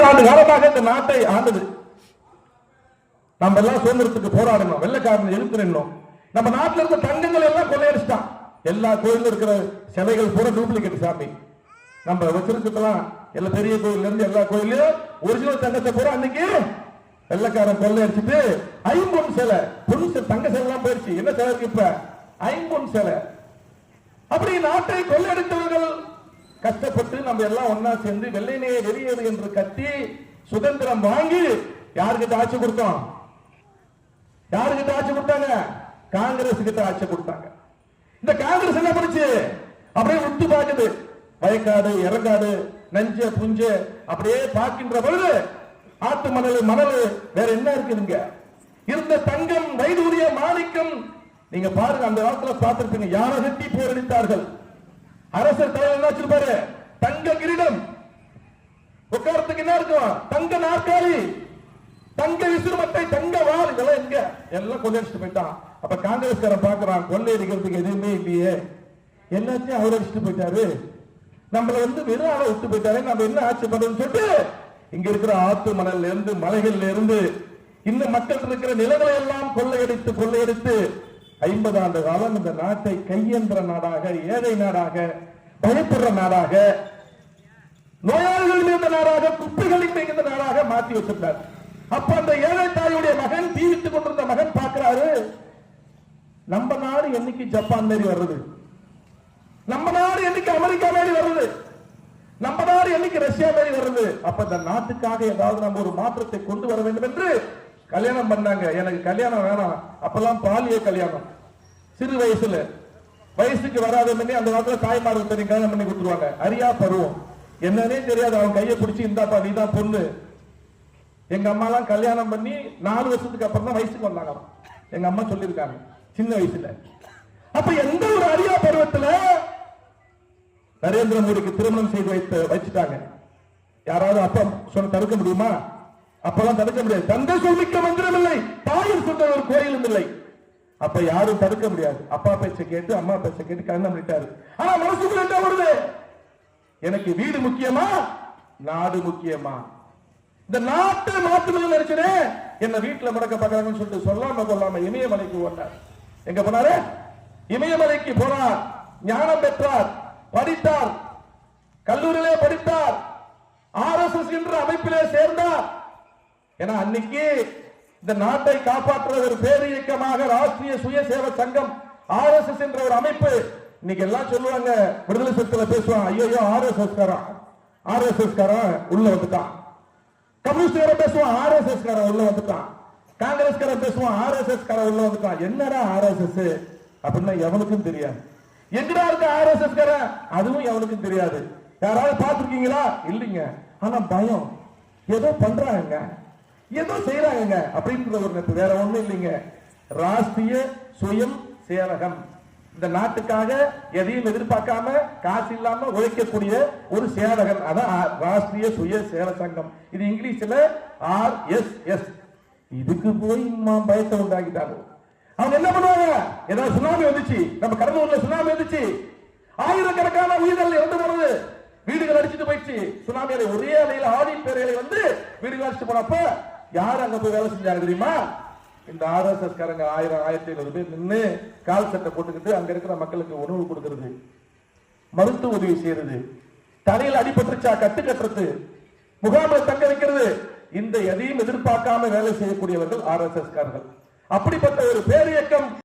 50 ஆண்டு காலமாக இந்த நாட்டை ஆண்டது. நம்ம எல்லாம் சுதந்திரத்துக்கு போராடணும், வெள்ளைக்காரன் எதிர்க்கணும். நம்ம நாட்டில் இருக்க தங்கங்கள் எல்லாம் கொள்ளையடிச்சிட்டான். எல்லா கோயிலும் இருக்கிற சிலைகள் பூரா டூப்ளிகேட் சாமி. நம்ம வச்சிருக்கலாம் எல்லா பெரிய கோயில்ல இருந்து எல்லா கோயிலையும் ஒரிஜினல் தங்கத்தை பூரா அன்னைக்கு வெள்ளைக்காரன் கொள்ளையடிச்சிட்டு ஐம்பொன் சிலை, தங்க சிலை எல்லாம் போயிடுச்சு. என்ன சிலை இருக்கு இப்ப? ஐம்பொன் சிலை. அப்படி நாட்டை கொள்ளையடித்தவர்கள் கஷ்டப்பட்டு நம்ம எல்லாம் ஒன்னா சேர்ந்து வெள்ளையிலேயே வெளியேறு என்று கட்டி சுதந்திரம் வாங்கி யாருக்கிட்ட ஆட்சி கொடுத்தோம்? யாருக்கிட்ட ஆட்சி கொடுத்தாங்க? காங்கிரஸ் கிட்ட ஆட்சி கொடுத்தாங்க. இந்த காங்கிரஸ் என்ன பண்ணுச்சு? அப்படியே விட்டு பாக்குது. வயக்காடு, இறங்காடு, நஞ்ச புஞ்ச அப்படியே பார்க்கின்ற பொழுது ஆத்து மணல் வேற என்ன இருக்குதுங்க? இருந்த தங்கம், வைடூரிய, மாணிக்கம் நீங்க பாருங்க. அந்த காலத்துல பார்த்திருப்பீங்க. யாரை கட்டி போரடித்தார்கள். அரசர் தலைவர் என்ன வச்சிருப்பாரு? தங்க கிரீடம். உட்காரத்துக்கு என்ன இருக்கும்? தங்க நாற்காலி, தங்க விசுறுமட்டை, தங்க வாள். இதெல்லாம் எங்க? எல்லாம் கொள்ளையடிச்சுட்டு போயிட்டான். அப்ப காங்கிரஸ்காரன் பாக்குறான், கொள்ளையடிக்கிறதுக்கு எதுவுமே இல்லையே, எல்லாத்தையும் அவர் அடிச்சுட்டு போயிட்டாரு, நம்மள வெறும் ஆளை விட்டு போயிட்டாரு, நம்ம என்ன ஆட்சி பண்றோம்னு சொல்லிட்டு இங்க இருக்கிற ஆத்து மணல்ல இருந்து, மலைகள்ல இருந்து, இன்னும் மக்கள் இருக்கிற நிலங்களை எல்லாம் கொள்ளையடித்து 50 ஆண்டு காலம் இந்த நாட்டை கையென்ற நாடாக, ஏழை நாடாக, பயப்படுற நாடாக, நோயாளிகள் மீது நாடாக, குப்பைகளின் மிகுந்த நாடாக மாற்றி வச்சிருந்தார். அப்ப அந்த ஏழை தாயுடைய மகன், தீவித்துக் கொண்டிருந்த மகன் பார்க்கிறாரு, நம்ம நாடு என்னைக்கு ஜப்பான் மாரி வர்றது, நம்ம நாடு என்னைக்கு அமெரிக்கா மாரி வருது, நம்ம நாடு என்னைக்கு ரஷ்யா மாரி வருது. அப்ப இந்த நாட்டுக்காக ஏதாவது நம்ம ஒரு மாற்றத்தை கொண்டு வர வேண்டும் என்று கல்யாணம் பண்ணாங்க. எனக்கு கல்யாணம் வேணாம். அப்பெல்லாம் பாலிய கல்யாணம். சிறு வயசுக்கு வராத அந்த காலத்துல தாய்மார்கள் தெரியும் கல்யாணம் பண்ணி கொடுத்துருவாங்க. அரியா பருவம் என்னன்னே தெரியாது. அவன் கையை பிடிச்சி, இந்தாப்பா நீதான் பொண்ணு. எங்க அம்மா எல்லாம் கல்யாணம் பண்ணி 4 வருஷத்துக்கு அப்புறம் தான் வயசுக்கு வந்தாங்க. எங்க அம்மா சொல்லியிருக்காங்க சின்ன வயசுல. அப்ப எந்த ஒரு அரியா பருவத்துல நரேந்திர மோடிக்கு திருமணம் செய்து வச்சுட்டாங்க. யாராவது அப்பா சொன்ன தடுக்க முடியுமா? அப்பெல்லாம் தடுக்க முடியாது. தந்தை சொல்மிக்க மந்திரம் இல்லை, தாயும் சொன்ன ஒரு கோயிலும் இல்லை. அப்ப யாரும் தடுக்க முடியாது. அப்பா பேச்ச கேட்டு, அம்மா பேச்ச கேட்டு கல்யாணம் பண்ணிட்டாரு. ஆனா மனசுக்குள்ள என்ன வருது? எனக்கு வீடு முக்கியமா, நாடு முக்கியமா? இந்த நாட்டை மாற்றணும்னு நினைச்சனே, என்ன வீட்டுல முடக்க பாக்குறாங்கன்னு சொல்லிட்டு சொல்லாம கொள்ளாம இமயமலைக்கு ஓட்டார். எங்க போனாரு? இமயமலைக்கு போனார். ஞானம் பெற்றார், படித்தார், கல்லூரியிலே படித்தார், RSS என்ற அமைப்பிலே சேர்ந்தார். ஏன்னா அன்னைக்கு இந்த நாட்டை காப்பாற்ற ஒரு பேர் இயக்கமாக ராஷ்டிரிய சுய சேவ சங்கம், RSS என்ற ஒரு அமைப்பு. இன்னைக்கு எல்லாம் சொல்லுவாங்க, விடுதலை சிறுத்தையில பேசுவாங்க, ஐயோ RSS காரன் உள்ள வந்துட்டான். கம்யூனிஸ்ட் பேசுவான், RSS காரன் உள்ள வந்துட்டான். காங்கிரஸ் காரன் பேசுவான், RSS காரன் உள்ள வந்துட்டான். என்னடா RSS அப்படின்னா எவனுக்கும் தெரியாது. எங்கடா இருக்க RSS காரன், அதுவும் எவனுக்கும் தெரியாது. யாராவது பார்த்திருக்கீங்களா? இல்லைங்க. ஆனா பயம், ஏதோ பண்றாங்க, ஏதோ செய்யறாங்க அப்படின்ற ஒரு வேற ஒண்ணும் இல்லைங்க. ராஷ்டிரிய சுயம் சேவகம். இந்த நாட்டுக்காக எதையும் எதிர்பார்க்காம காசு இல்லாம உழைக்கக்கூடிய ஒரு சேவகன். அதான் ராஷ்டிரிய சுய சேவ சங்கம். இது இங்கிலீஷ்ல RSS. இதுக்கு போய் பயத்தை உண்டாக்கிட்டாங்க. அவங்க என்ன பண்ணுவாங்க? ஏதாவது சுனாமி வந்துச்சு, நம்ம கடலூர்ல சுனாமி வந்துச்சு, ஆயிரக்கணக்கான உயிர்கள் இறந்து போனது, வீடுகள் அடிச்சுட்டு போயிடுச்சு. சுனாமியில ஒரே அலையில ஆடி பேரையில வீடுகள் அடிச்சுட்டு போனப்ப யார் அங்க போய் வேலை செஞ்சாங்க தெரியுமா? இந்த RSS காரங்க 1000-1500 பேர் நின்று கால் சட்டை போட்டுக்கிட்டு அங்க இருக்கிற மக்களுக்கு உணவு கொடுக்கிறது, மருத்துவ உதவி செய்யறது, தலையில் அடிபட்டுச்சா கட்டு கட்டுறது, முகாமில் தங்க வைக்கிறது. இந்த எதையும் எதிர்பார்க்காம வேலை செய்யக்கூடியவர்கள் RSS காரர்கள். அப்படிப்பட்ட ஒரு பேரியக்கம்